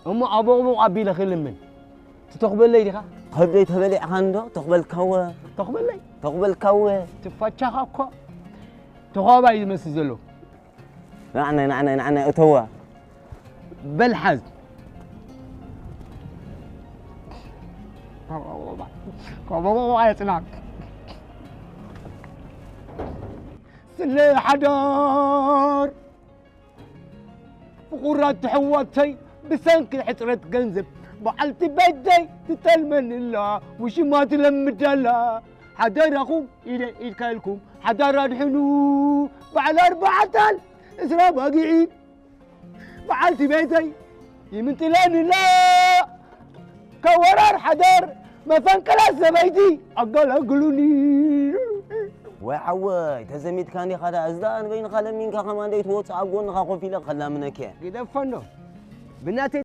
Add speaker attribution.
Speaker 1: أما أبو أبي لخيل من تقبل لي دخا
Speaker 2: قبل تبلي عنده تقبل كوه
Speaker 1: تقبل لي
Speaker 2: تقبل كوه
Speaker 1: تفتح أكو تقابل يمسزلو
Speaker 2: نعنا أتوا
Speaker 1: بالحز كابو يطلع سلي حدار فقرات حواتي بسنك حترة جنزب بعلتي بدي تتلمن الله وش ما تلمد الله حدار أخو إلى إلكالكم حدار الحنو بعد 4 إسرا باقيين بعلتي بيتي يمنتلين الله كورار حدار ما فنكلا زبيدي أقلوني
Speaker 2: وعوي تزميت كاني خدا أزدان بين خلا مين كمان ديت واتس أقول نخاف في لك خلا منك
Speaker 1: كده فنو بناتي